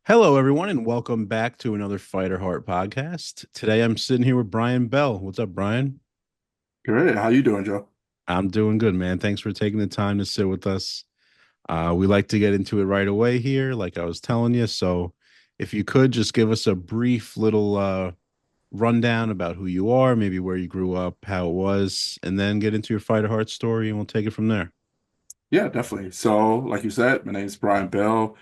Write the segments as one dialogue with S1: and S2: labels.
S1: Hello, everyone, and welcome back to another Fighter Heart podcast. Today, I'm sitting here with Brian Bell. What's up, Brian?
S2: Great. How you doing, Joe?
S1: I'm doing good, man. Thanks for taking the time to sit with us. We like to get into it right away here, like I was telling you. So, if you could just give us a brief little rundown about who you are, maybe where you grew up, how it was, and then get into your Fighter Heart story, and we'll take it from there.
S2: Yeah, definitely. So, like you said, my name is Brian Bell.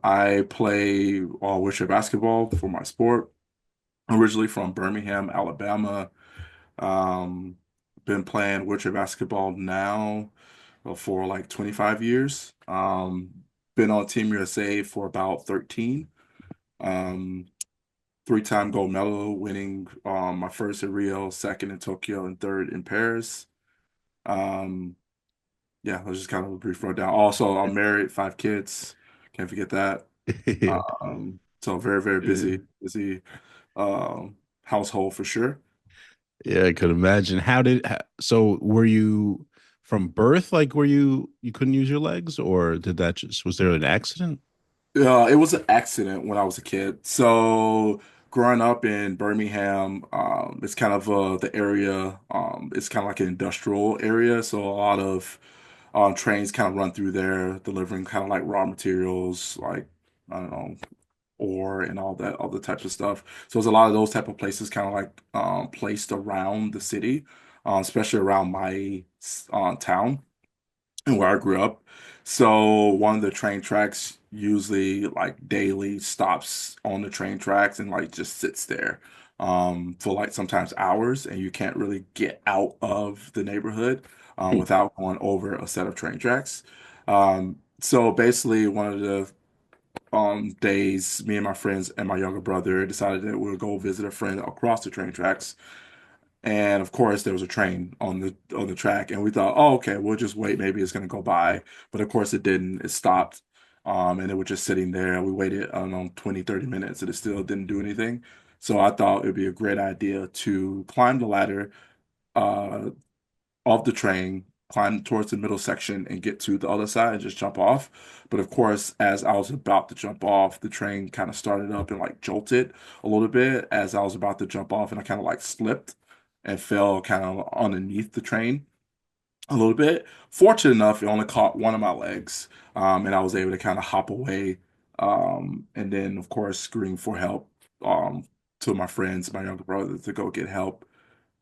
S2: I play wheelchair basketball for my sport. Originally from Birmingham, Alabama. Um, been playing wheelchair basketball now for like 25 years. Been on Team USA for about 13. Um, three-time gold medal, winning my first in Rio, second in Tokyo, and third in Paris. Um, Yeah, that's just kind of a brief rundown. Also, I'm married, five kids. Can't forget that. So very, very busy, busy household for sure.
S1: Yeah, I could imagine. So were you from birth, like were you couldn't use your legs, or did that just was there an accident?
S2: It was an accident when I was a kid. So growing up in Birmingham, it's kind of the area. It's kind of like an industrial area, so a lot of trains kind of run through there, delivering kind of like raw materials, like I don't know, ore and all that other types of stuff. So there's a lot of those type of places kind of like placed around the city, especially around my town and where I grew up. So one of the train tracks usually like daily stops on the train tracks and like just sits there for like sometimes hours, and you can't really get out of the neighborhood without going over a set of train tracks. So basically, one of the days, me and my friends and my younger brother decided that we would go visit a friend across the train tracks. And of course, there was a train on the track, and we thought, oh, okay, we'll just wait. Maybe it's going to go by. But of course, it didn't. It stopped, and it was just sitting there. We waited, I don't know, 20, 30 minutes, and it still didn't do anything. So I thought it would be a great idea to climb the ladder, uh, off the train, climb towards the middle section, and get to the other side and just jump off. But of course, as I was about to jump off, the train kind of started up and like jolted a little bit as I was about to jump off, and I kind of like slipped and fell kind of underneath the train a little bit. Fortunate enough, it only caught one of my legs, and I was able to kind of hop away, and then of course scream for help to my friends, my younger brother, to go get help.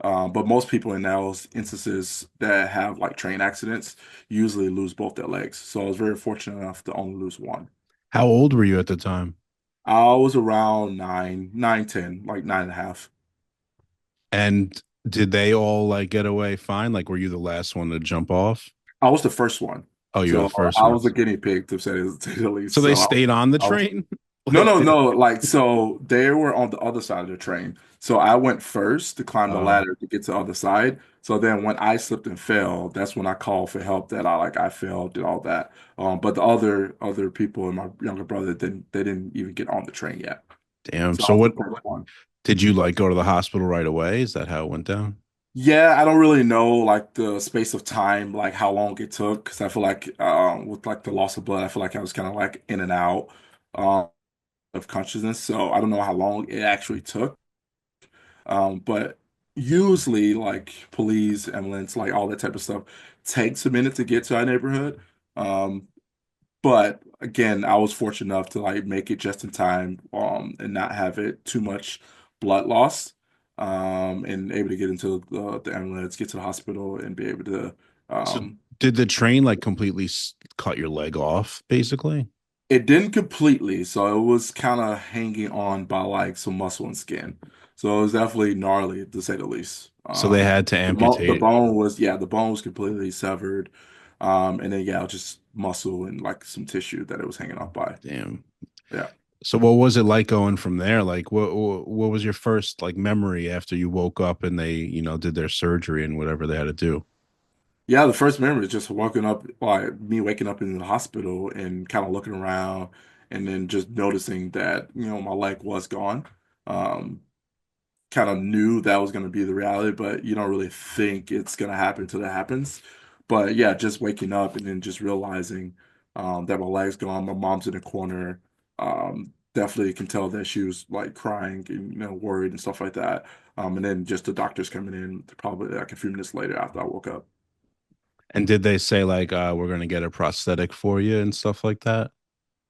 S2: But most people in those instances that have like train accidents usually lose both their legs. So I was very fortunate enough to only lose one.
S1: How old were you at the time?
S2: I was around 10, like 9.5.
S1: And did they all like get away fine? Like, were you the last one to jump off?
S2: I was the first one.
S1: Oh, you're the
S2: So
S1: first
S2: I was a
S1: ones.
S2: guinea pig to say the
S1: So
S2: least.
S1: they stayed on the
S2: I was
S1: train?
S2: no,
S1: Like,
S2: no, no. Like, so they were on the other side of the train. So I went first to climb the
S1: uh,
S2: ladder to get to the other side. So then when I slipped and fell, that's when I called for help that I fell, did all that. But the other people and my younger brother didn't even get on the train yet.
S1: damn.
S2: So I
S1: So
S2: was the
S1: what
S2: first one.
S1: did you like go to the hospital right away? Is that how it went down?
S2: Yeah, I don't really know like the space of time, like how long it took, because I feel like with like the loss of blood, I feel like I was kind of like in and out um, of consciousness. So I don't know how long it actually took. But usually, like police, ambulance, like all that type of stuff, takes a minute to get to our neighborhood. Um, but again, I was fortunate enough to like make it just in time, and not have it too much blood loss, and able to get into the ambulance, get to the hospital, and be able to.
S1: So
S2: Um,
S1: did the train like completely cut your leg off, basically?
S2: it didn't completely, so it was kind of hanging on by like some muscle and skin. So it was definitely gnarly to say the least.
S1: So they had to
S2: The
S1: amputate it.
S2: bone was, yeah, the bone was completely severed. And then yeah, just muscle and like some tissue that it was hanging off by.
S1: Damn.
S2: Yeah.
S1: So what was it like going from there? Like what was your first like memory after you woke up and they, did their surgery and whatever they had to do?
S2: Yeah, the first memory is just waking up, like me waking up in the hospital and kind of looking around and then just noticing that, my leg was gone. Um, Kind of knew that was going to be the reality, but you don't really think it's going to happen until that happens. But yeah, just waking up and then just realizing that my leg's gone, my mom's in the corner. Definitely can tell that she was like crying and worried and stuff like that. And then just the doctors coming in probably like a few minutes later after I woke up.
S1: And did they say like we're gonna get a prosthetic for you and stuff like that?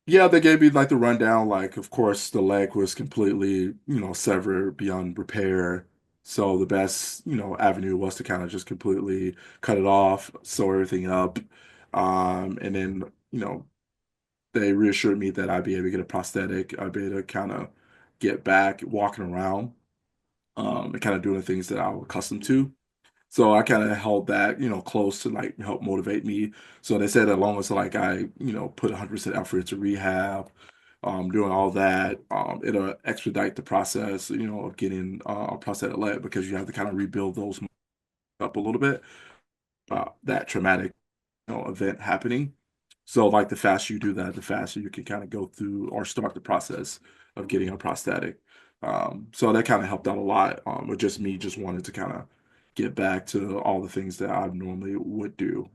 S2: Yeah, they gave me like the rundown. Like, of course, the leg was completely, severed beyond repair. So the best, avenue was to kind of just completely cut it off, sew everything up. And then, they reassured me that I'd be able to get a prosthetic. I'd be able to kind of get back walking around, and kind of doing the things that I was accustomed to. So I kind of held that, close to like help motivate me. So they said as long as like I, put 100% effort into rehab, doing all that, it'll expedite the process, of getting a prosthetic leg because you have to kind of rebuild those up a little bit. That traumatic, event happening. So like the faster you do that, the faster you can kind of go through or start the process of getting a prosthetic. So that kind of helped out a lot, with just me just wanting to kind of get back to all the things that I normally would do,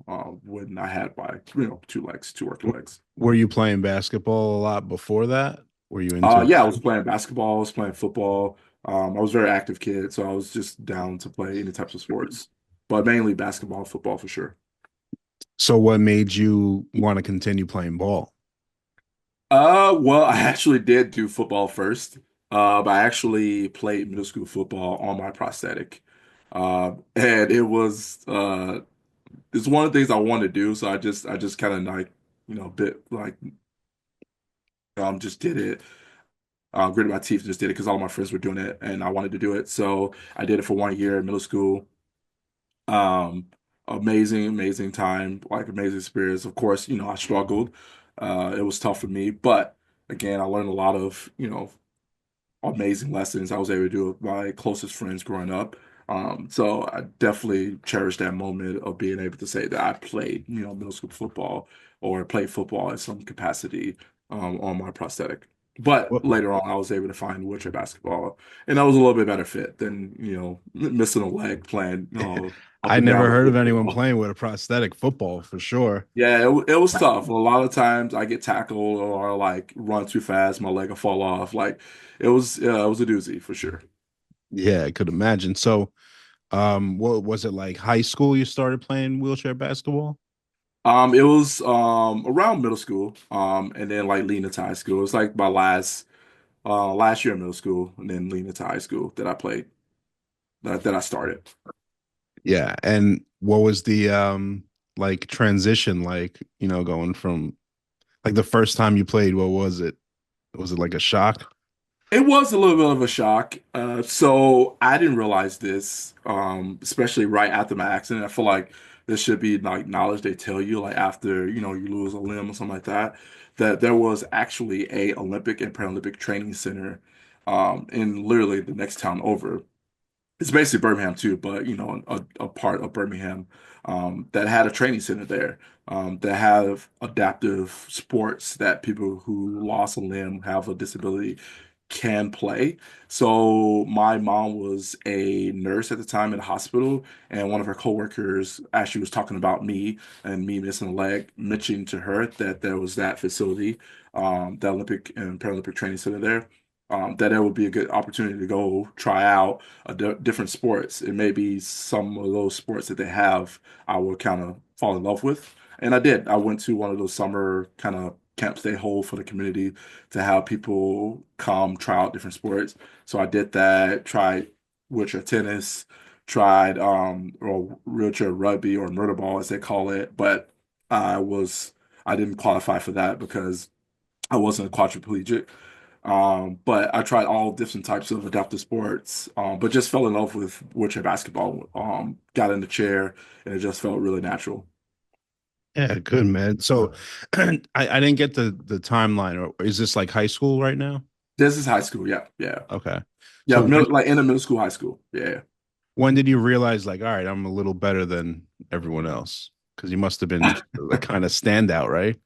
S2: when I had my, two legs, two working
S1: W-
S2: legs.
S1: Were you playing basketball a lot before that? Were you into
S2: Yeah, I was playing basketball, I was playing football. I was a very active kid, so I was just down to play any types of sports, but mainly basketball, football for sure.
S1: So what made you want to continue playing ball?
S2: Well, I actually did do football first. I actually played middle school football on my prosthetic. And it's one of the things I want to do, so I just kind of like, bit like just did it. Gritted my teeth and just did it because all my friends were doing it and I wanted to do it. So I did it for 1 year in middle school. Um, Amazing, amazing time, like amazing experience. Of course, I struggled. It was tough for me, but again, I learned a lot of, amazing lessons I was able to do with my closest friends growing up. So I definitely cherish that moment of being able to say that I played, middle school football or played football in some capacity, on my prosthetic. But
S1: What
S2: later on, I was able to find wheelchair basketball, and that was a little bit better fit than, missing a leg playing, up
S1: I
S2: and down
S1: never
S2: the
S1: heard of anyone
S2: football.
S1: playing with a prosthetic football for sure.
S2: Yeah, it was tough. A lot of times I get tackled or like run too fast, my leg will fall off. Like it was a doozy for sure.
S1: Yeah, I could imagine. So, what was it like high school you started playing wheelchair basketball?
S2: It was around middle school, and then like leading into high school. It was like my last year in middle school, and then leading into high school that I played that I started.
S1: Yeah, and what was the like transition like, going from like the first time you played, what was it? Was it like a shock?
S2: It was a little bit of a shock. So I didn't realize this, especially right after my accident. I feel like there should be like knowledge they tell you, like after, you lose a limb or something like that, that there was actually a Olympic and Paralympic training center, in literally the next town over. It's basically Birmingham too, but a part of Birmingham, that had a training center there, that have adaptive sports that people who lost a limb, have a disability, can play. So my mom was a nurse at the time in the hospital, and one of her coworkers actually was talking about me and me missing a leg, mentioning to her that there was that facility, the Olympic and Paralympic Training Center there. That it would be a good opportunity to go try out different sports. It may be some of those sports that they have I would kind of fall in love with. And I did. I went to one of those summer kind of camps they hold for the community to have people come try out different sports. So I did that, tried wheelchair tennis, tried or wheelchair rugby or murder ball as they call it, but I was I didn't qualify for that because I wasn't a quadriplegic. But I tried all different types of adaptive sports, but just fell in love with wheelchair basketball. Got in the chair, and it just felt really natural.
S1: Yeah, good man. So, I didn't get the timeline. Or is this like high school right now?
S2: This is high school, yeah, yeah,
S1: Okay.
S2: yeah.
S1: So
S2: Like in the middle school, high school, yeah.
S1: when did you realize like, all right, I'm a little better than everyone else? Because you must have been the kind of standout, right?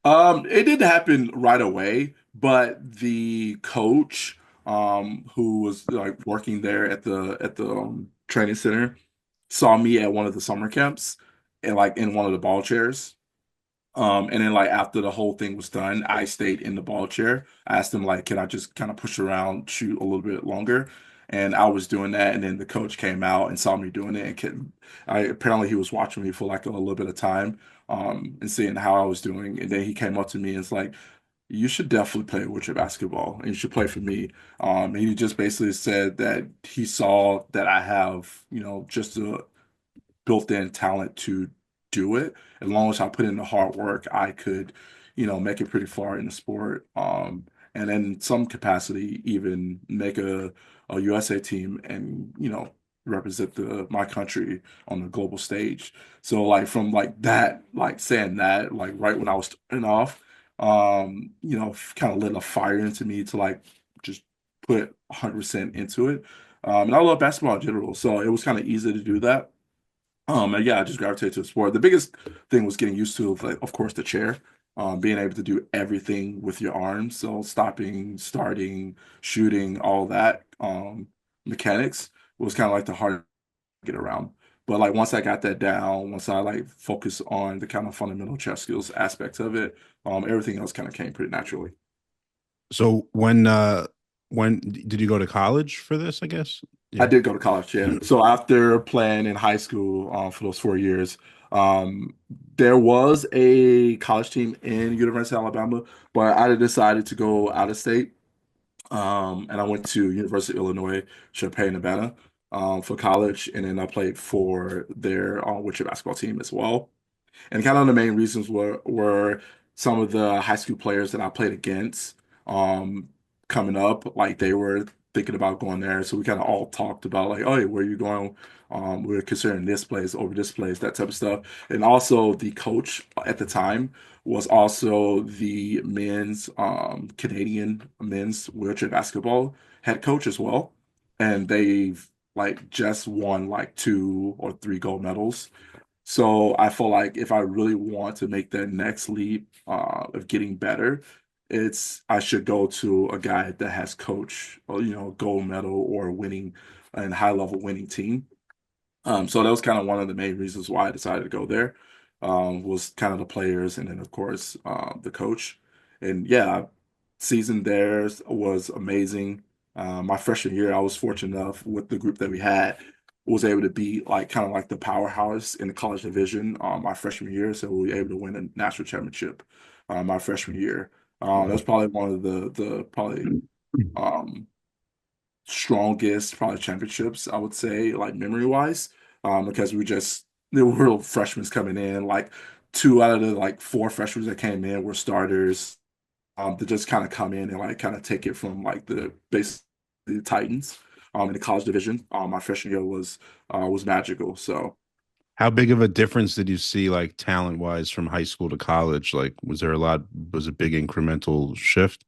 S2: It didn't happen right away, but the coach, who was like working there at the training center, saw me at one of the summer camps and like in one of the ball chairs. And then like after the whole thing was done, I stayed in the ball chair. I asked him like, can I just kind of push around, shoot a little bit longer? And I was doing that, and then the coach came out and saw me doing it, and apparently he was watching me for like a little bit of time, and seeing how I was doing. And then he came up to me and was like, "You should definitely play wheelchair basketball, and you should play for me." And he just basically said that he saw that I have, just a built-in talent to do it. As long as I put in the hard work, I could, make it pretty far in the sport. And in some capacity, even make a USA team and, represent my country on the global stage. So like from like that, like saying that, like right when I was starting off, kind of lit a fire into me to like just put 100% into it. And I love basketball in general, so it was kind of easy to do that. And yeah, I just gravitated to the sport. The biggest thing was getting used to, like, of course, the chair, being able to do everything with your arms. So stopping, starting, shooting, all that, mechanics was kind of like the hard to get around. But like once I got that down, once I like focused on the kind of fundamental chess skills aspects of it, everything else kind of came pretty naturally.
S1: So when did you go to college for this, I guess?
S2: I
S1: Yeah.
S2: did go to college, yeah. So after playing in high school for those 4 years, um, there was a college team in University of Alabama, but I decided to go out of state. And I went to University of Illinois, Champaign, Urbana, for college, and then I played for their wheelchair basketball team as well. And kind of the main reasons were some of the high school players that I played against um coming up, like they were thinking about going there. So we kind of all talked about like, oh, hey, where are you going? We're considering this place over this place, that type of stuff. And also the coach at the time was also the men's Canadian men's wheelchair basketball head coach as well. And they've like just won like 2 or 3 gold medals, so I feel like if I really want to make that next leap of getting better, I should go to a guy that has coach, or, gold medal or winning and high level winning team. So that was kind of one of the main reasons why I decided to go there, was kind of the players and then of course the coach. And yeah, season there was amazing. My freshman year, I was fortunate enough with the group that we had, was able to be like kind of like the powerhouse in the college division my freshman year. So we were able to win a national championship my freshman year. That's probably one of the probably um, strongest probably championships, I would say, like memory wise, because there were freshmen coming in, like 2 out of the like 4 freshmen that came in were starters, to just kind of come in and like kind of take it from like the Titans, in the college division. My freshman year was magical. So.
S1: How big of a difference did you see, like talent wise, from high school to college? Like, was a big incremental shift?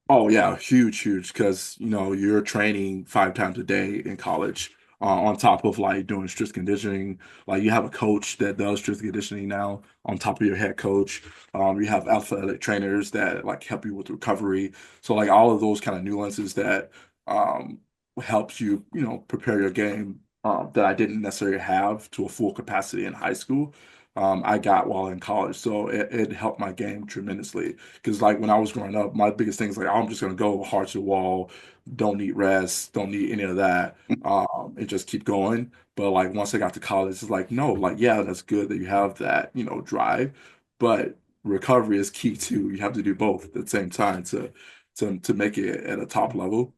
S2: Oh yeah, huge, huge. Because you're training 5 times a day in college, on top of like doing strict conditioning. Like you have a coach that does strict conditioning now on top of your head coach. You have athletic trainers that like help you with recovery. So like all of those kind of nuances that um, helps you, prepare your game, that I didn't necessarily have to a full capacity in high school. I got while in college, so it helped my game tremendously. Because like when I was growing up, my biggest thing is like I'm just gonna go hard to the wall, don't need rest, don't need any of that, and just keep going. But like once I got to college, it's like no, like yeah, that's good that you have that, drive, but recovery is key too. You have to do both at the same time to make it at a top level.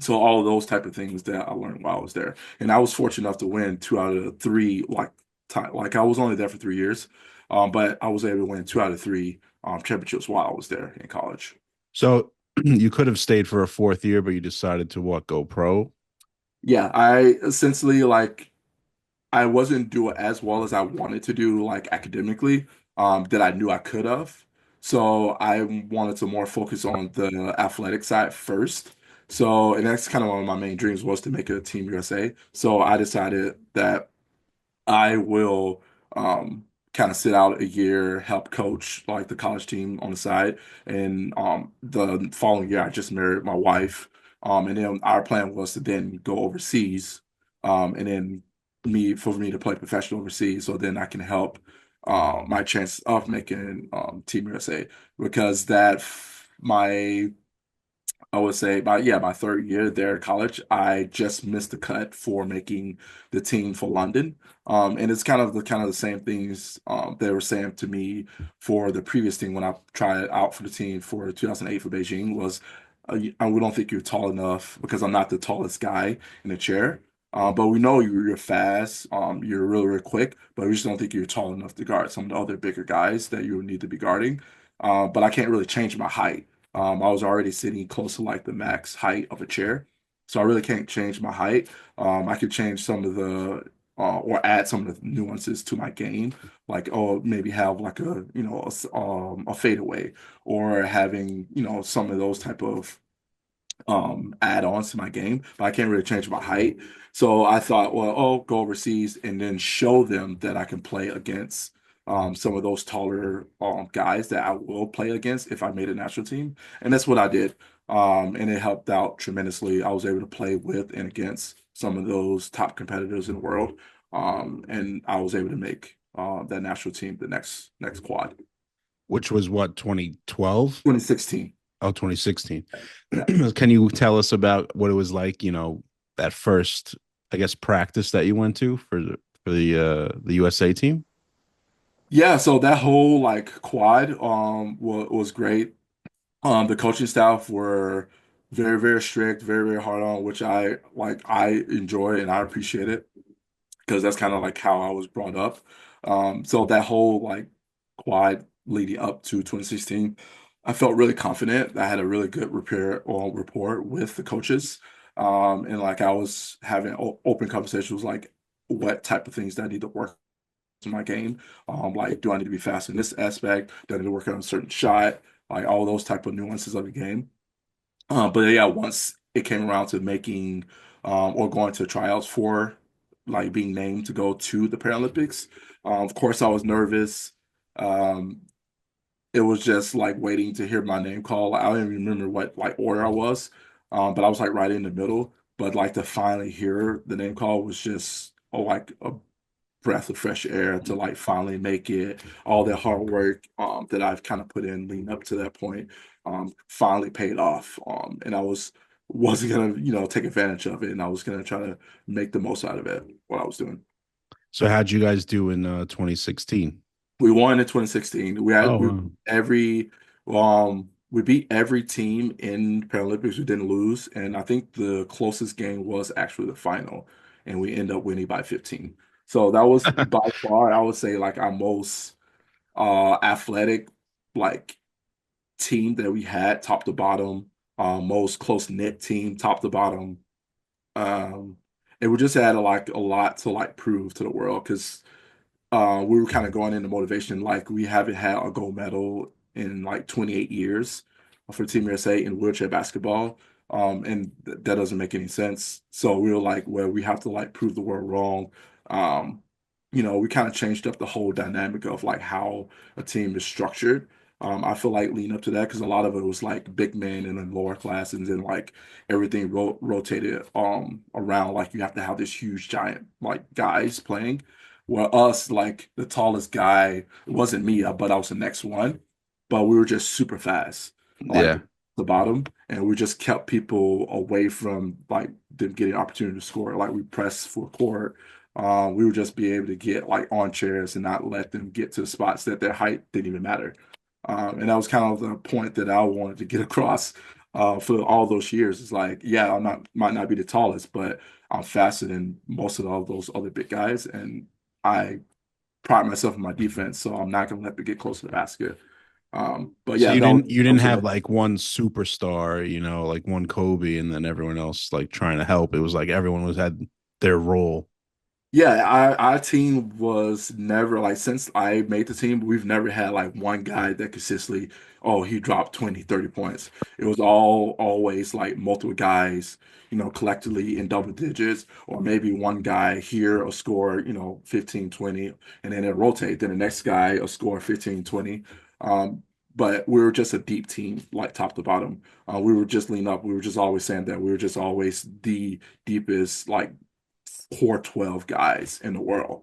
S2: So all of those type of things that I learned while I was there, and I was fortunate enough to win 2 out of the 3 like time. Like I was only there for 3 years, but I was able to win 2 out of 3 championships while I was there in college.
S1: So you could have stayed for a fourth year, but you decided to what, go pro?
S2: Yeah, I essentially like I wasn't doing as well as I wanted to do like academically, that I knew I could have. So I wanted to more focus on the athletic side first. So, and that's kind of one of my main dreams was to make a Team USA. So I decided that I will kind of sit out a year, help coach like the college team on the side. And the following year I just married my wife. And then our plan was to then go overseas, and then me to play professional overseas so then I can help. my chance of making Team USA because that my I would say my third year there at college, I just missed the cut for making the team for London. And it's kind of the same things they were saying to me for the previous team when I tried out for the team for 2008 for Beijing was we don't think you're tall enough because I'm not the tallest guy in the chair. But we know you're fast, you're really, really quick, but we just don't think you're tall enough to guard some of the other bigger guys that you would need to be guarding. But I can't really change my height. I was already sitting close to like the max height of a chair, so I really can't change my height. I could change some of the or add some of the nuances to my game, like oh maybe have like a fadeaway or having some of those type of add-ons to my game, but I can't really change my height. So I thought, well, oh, go overseas and then show them that I can play against some of those taller guys that I will play against if I made a national team. And that's what I did. And it helped out tremendously. I was able to play with and against some of those top competitors in the world. And I was able to make that national team the next quad.
S1: Which was what, 2012?
S2: 2016.
S1: Oh, 2016.
S2: Yeah.
S1: Can you tell us about what it was like, that first, I guess, practice that you went to for the USA team?
S2: Yeah, so that whole like quad was great. The coaching staff were very, very strict, very, very hard on, which I enjoy and I appreciate it because that's kind of like how I was brought up. So that whole like quad leading up to 2016, I felt really confident. I had a really good repair or rapport with the coaches. And like I was having open conversations like what type of things that I need to work to my game. Like, do I need to be fast in this aspect? Do I need to work on a certain shot? Like all those type of nuances of the game. But yeah, once it came around to making or going to tryouts for like being named to go to the Paralympics, of course I was nervous. Um, it was just like waiting to hear my name call. I don't even remember what like order I was, but I was like right in the middle. But like to finally hear the name call was just like a breath of fresh air to like finally make it. All that hard work that I've kind of put in leading up to that point finally paid off. And I wasn't gonna take advantage of it, and I was gonna try to make the most out of it. What I was doing.
S1: So how'd you guys do in 2016?
S2: We won in 2016.
S1: Oh,
S2: We
S1: wow.
S2: every we beat every team in Paralympics. We didn't lose, and I think the closest game was actually the final, and we end up winning by 15. So that was by far, I would say, like our most athletic like team that we had, top to bottom, most close knit team, top to bottom. Um, and we just had like a lot to like prove to the world because we were kind of going into motivation like we haven't had a gold medal in like 28 years for Team USA in wheelchair basketball. And that doesn't make any sense. So we were like, well, we have to like prove the world wrong. Um, we kind of changed up the whole dynamic of like how a team is structured. I feel like leading up to that because a lot of it was like big men in the lower classes and then like everything rotated around like you have to have this huge giant like guys playing. Well, us, like the tallest guy, it wasn't me, but I was the next one. But we were just super fast, like
S1: Yeah.
S2: the bottom, and we just kept people away from like them getting opportunity to score. Like we pressed for court. We would just be able to get like on chairs and not let them get to the spots that their height didn't even matter. And that was kind of the point that I wanted to get across for all those years. It's like, yeah, might not be the tallest, but I'm faster than most of all those other big guys, and I pride myself in my defense, so I'm not gonna let them get close to the basket. But
S1: So
S2: yeah,
S1: you didn't you
S2: that
S1: didn't
S2: was
S1: have
S2: amazing.
S1: like one superstar, like one Kobe, and then everyone else like trying to help. It was like everyone was had their role.
S2: Yeah, our team was never like since I made the team, we've never had like one guy that consistently, oh, he dropped 20, 30 points. It was always like multiple guys, collectively in double digits, or maybe one guy here will score, 15, 20, and then it rotate. Then the next guy will score 15, 20. But we were just a deep team, like top to bottom. We were just lean up. We were just always saying that we were just always the deepest, like core 12 guys in the world.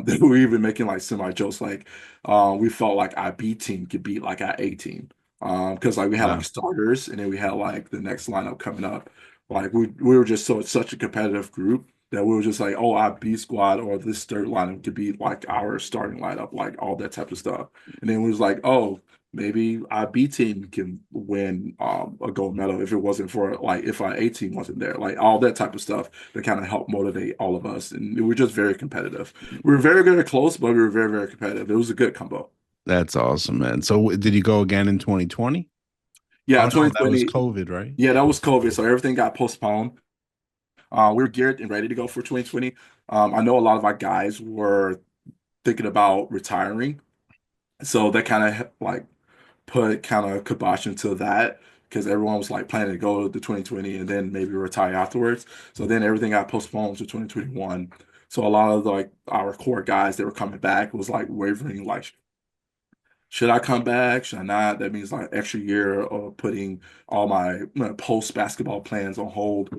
S2: They were even making like semi jokes like we felt like our B team could beat like our A team. Because like we had like
S1: Wow.
S2: starters and then we had like the next lineup coming up. Like we were just such a competitive group that we were just like, oh, our B squad or this third lineup could be like our starting lineup, like all that type of stuff. And then it was like, oh, maybe our B team can win a gold medal if it wasn't for like if our A team wasn't there, like all that type of stuff that kind of helped motivate all of us. And we were just very competitive. We were very, very close, but we were very, very competitive. It was a good combo.
S1: That's awesome, man. So did you go again in 2020?
S2: Yeah,
S1: Oh no, that was
S2: 2020.
S1: COVID, right?
S2: Yeah, that was COVID, so everything got postponed. We were geared and ready to go for 2020. I know a lot of our guys were thinking about retiring, so that kind of like put kind of kibosh into that because everyone was like planning to go to 2020 and then maybe retire afterwards. So then everything got postponed to 2021. So a lot of like our core guys that were coming back was like wavering, like, should I come back? Should I not? That means like extra year of putting all my post basketball plans on hold.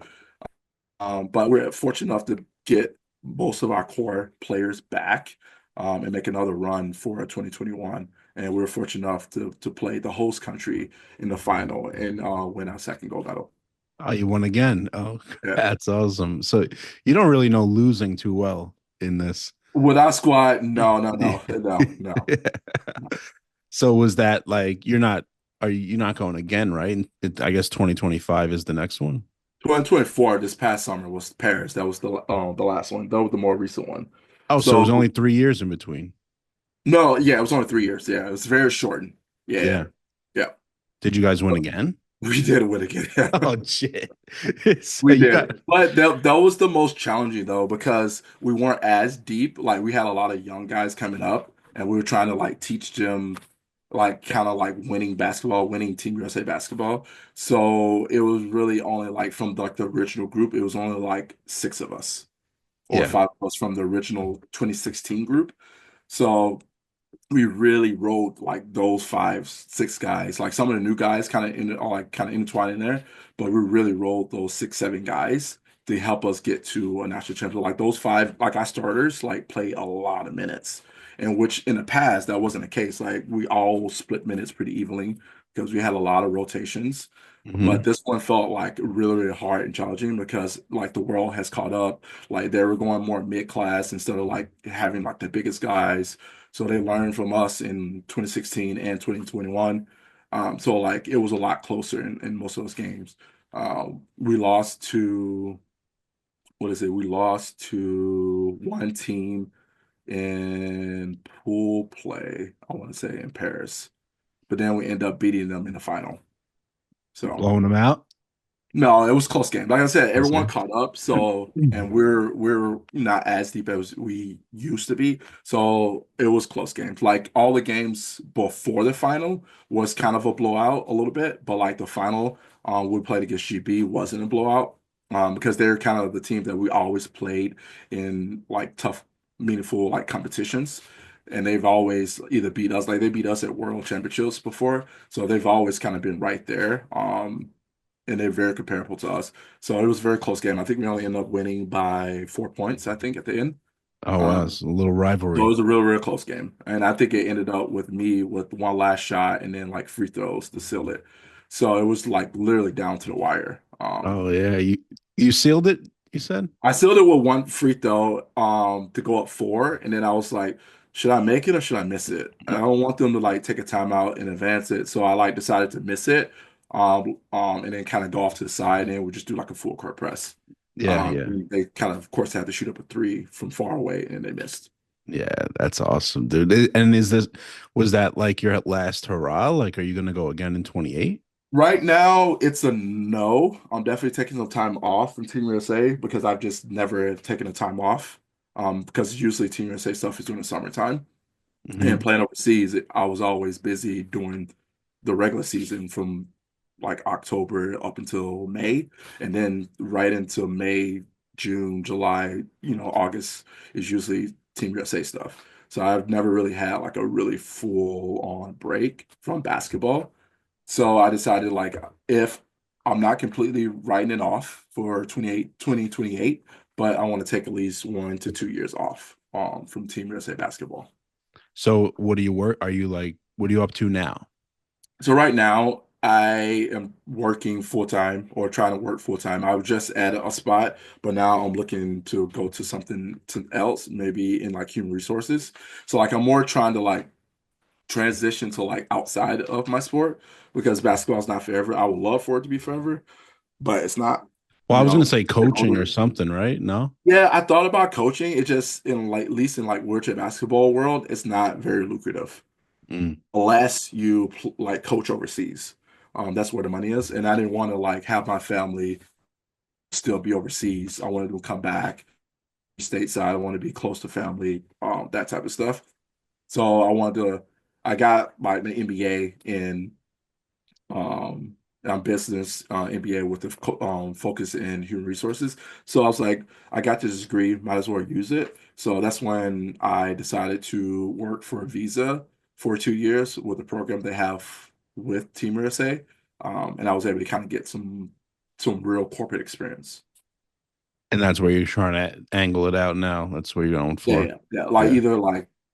S2: But we're fortunate enough to get most of our core players back and make another run for 2021. And we were fortunate enough to play the host country in the final and win our second gold medal.
S1: Oh, you won again. Oh,
S2: Yeah.
S1: that's awesome. So you don't really know losing too well in this.
S2: With our squad, no, no,
S1: Yeah.
S2: no, no, no.
S1: So was that like you're not going again, right? I guess 2025 is the next one.
S2: 2024, this past summer was Paris. That was the last one. That was the more recent one.
S1: Oh, so it was
S2: So
S1: only 3 years in between.
S2: no, yeah, it was only 3 years. Yeah, it was very shortened. Yeah,
S1: Yeah.
S2: yeah.
S1: Did you guys win again?
S2: We did win again.
S1: Oh shit. So
S2: We
S1: you got
S2: did. But that was the most challenging though, because we weren't as deep. Like we had a lot of young guys coming up and we were trying to like teach them like kind of like winning basketball, winning Team USA basketball. So it was really only like from like the original group, it was only like six of us or
S1: yeah.
S2: five of us from the original 2016 group. So we really rode like those five, six guys. Like some of the new guys kind of in all like kind of intertwined in there, but we really rolled those six, seven guys to help us get to a national championship. Like those five, like our starters, like play a lot of minutes. And which in the past that wasn't the case. Like we all split minutes pretty evenly because we had a lot of rotations. But
S1: Hmm.
S2: this one felt like really, really hard and challenging because like the world has caught up. Like they were going more mid-class instead of like having like the biggest guys. So they learned from us in 2016 and 2021. So like it was a lot closer in most of those games. We lost to what is it? We lost to one team in pool play, I want to say in Paris. But then we end up beating them in the final. So
S1: Blowing them out.
S2: no, it was a close game. Like I said,
S1: Close
S2: everyone
S1: game.
S2: caught up. So, and we're not as deep as we used to be. So it was close games. Like all the games before the final was kind of a blowout a little bit, but like the final we played against GB wasn't a blowout because they're kind of the team that we always played in like tough, meaningful like competitions. And they've always either beat us, like they beat us at World Championships before. So they've always kind of been right there. And they're very comparable to us. So it was a very close game. I think we only ended up winning by 4 points, I think, at the end.
S1: Oh wow,
S2: Um,
S1: it's a little
S2: so it
S1: rivalry.
S2: was a real, real close game. And I think it ended up with me with one last shot and then like free throws to seal it. So it was like literally down to the wire.
S1: Oh yeah, you sealed it, you said?
S2: I sealed it with one free throw to go up four, and then I was like, should I make it or should I miss it? And I don't want them to like take a timeout and advance it, so I like decided to miss it, and then kind of go off to the side, and we just do like a full court press.
S1: Yeah, yeah.
S2: They kind of course, had to shoot up a three from far away, and they missed.
S1: Yeah, that's awesome, dude. And was that like your last hurrah? Like, are you gonna go again in 28?
S2: Right now, it's a no. I'm definitely taking some time off from Team USA because I've just never taken a time off. Because usually Team USA stuff is during the summertime. And
S1: Hmm.
S2: playing overseas, I was always busy during the regular season from like October up until May, and then right into May, June, July, August is usually Team USA stuff. So I've never really had like a really full on break from basketball. So I decided like if I'm not completely writing it off for 2028, but I want to take at least 1 to 2 years off from Team USA basketball.
S1: So what do you work? Are you like, what are you up to now?
S2: So right now, I am working full time or trying to work full time. I was just at a spot, but now I'm looking to go to something else, maybe in like human resources. So like I'm more trying to like transition to like outside of my sport because basketball is not forever. I would love for it to be forever, but it's not.
S1: Well, I was going to say
S2: As I get
S1: coaching or
S2: older.
S1: something, right? No?
S2: Yeah, I thought about coaching. It just in like at least in like wheelchair basketball world, it's not very lucrative
S1: Mm.
S2: unless you like coach overseas. That's where the money is. And I didn't want to like have my family still be overseas. I wanted to come back stateside. I want to be close to family, that type of stuff. So I got my MBA in um, business MBA with the focus in human resources. So I was like, I got this degree, might as well use it. So that's when I decided to work for a visa for 2 years with a program they have with Team USA. And I was able to kind of get some real corporate experience.
S1: And that's where you're trying to angle it out now. That's what you're going
S2: Yeah,
S1: for.
S2: yeah, yeah. Like
S1: Yeah.
S2: either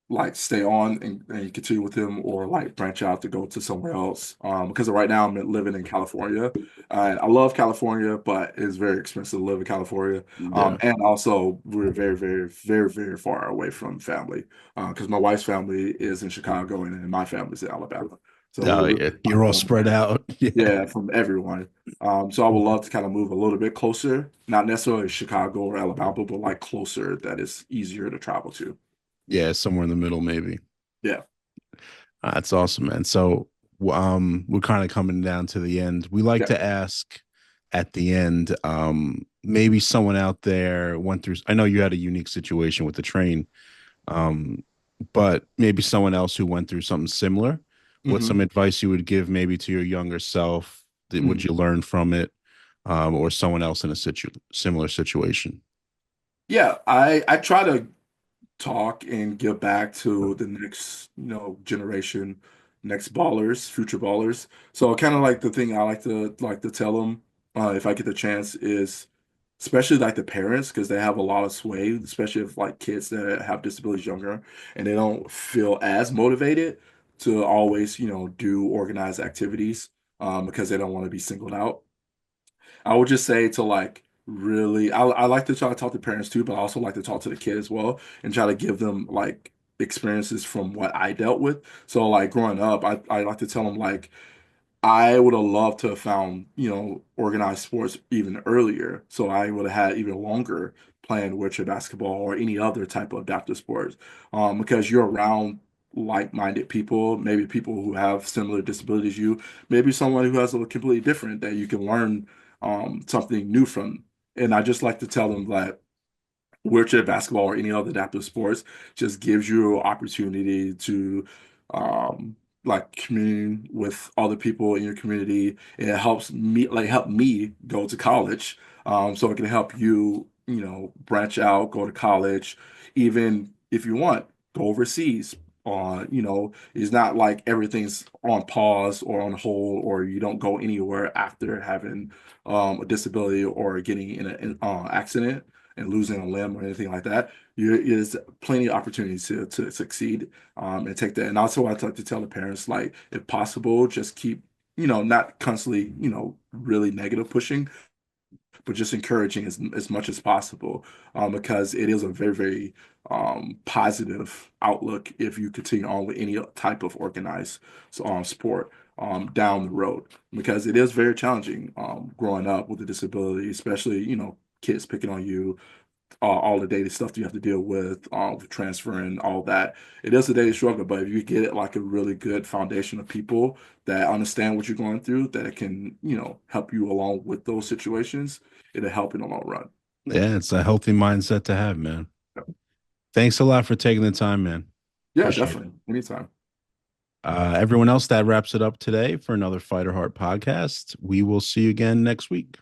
S2: like stay on and continue with him or like branch out to go to somewhere else. Because right now I'm living in California. I love California, but it's very expensive to live in California.
S1: Yeah.
S2: And also we're very, very, very, very far away from family. Because my wife's family is in Chicago and then my family's in Alabama. So
S1: Oh,
S2: we're
S1: yeah.
S2: far
S1: You're all
S2: from
S1: spread out. Yeah.
S2: yeah, from everyone. So I would love to kind of move a little bit closer, not necessarily Chicago or Alabama, but like closer that is easier to travel to.
S1: Yeah. Somewhere in the middle, maybe.
S2: Yeah.
S1: That's awesome, man. So, we're kind of coming down to the end. We like
S2: Yeah.
S1: to ask at the end, maybe someone out there went through, I know you had a unique situation with the train, um, but maybe someone else who went through something similar. What's some
S2: hmm
S1: advice you would give maybe to your younger self? That would you learn from it? Or someone else in a similar situation?
S2: Yeah, I try to talk and give back to the next, generation, next ballers, future ballers. So kind of like the thing I like to tell them, if I get the chance is especially like the parents because they have a lot of sway, especially if like kids that have disabilities younger and they don't feel as motivated to always, do organized activities because they don't want to be singled out. I would just say to like really, I like to try to talk to parents too, but I also like to talk to the kid as well and try to give them like experiences from what I dealt with. So like growing up, I like to tell them like I would have loved to have found, organized sports even earlier. So I would have had even longer playing wheelchair basketball or any other type of adaptive sports. Because you're around like-minded people, maybe people who have similar disabilities you, maybe someone who has a completely different that you can learn something new from. And I just like to tell them that wheelchair basketball or any other adaptive sports just gives you an opportunity to um like commune with other people in your community. It help me go to college. So it can help you, branch out, go to college, even if you want, go overseas. It's not like everything's on pause or on hold or you don't go anywhere after having a disability or getting in an accident and losing a limb or anything like that, there's plenty of opportunities to succeed and take that. And also, I'd like to tell the parents, like, if possible, just keep, not constantly, really negative pushing, but just encouraging as much as possible because it is a very, very positive outlook if you continue on with any type of organized sport down the road because it is very challenging growing up with a disability, especially, kids picking on you all the daily stuff that you have to deal with transferring all that. It is a daily struggle, but if you get it like a really good foundation of people that understand what you're going through, that it can, help you along with those situations, it'll help in the long run.
S1: Yeah, it's a healthy mindset to have, man. Thanks a lot for taking the time, man.
S2: Yeah,
S1: Appreciate it.
S2: definitely. Anytime.
S1: Everyone else, that wraps it up today for another Fighter Heart podcast. We will see you again next week.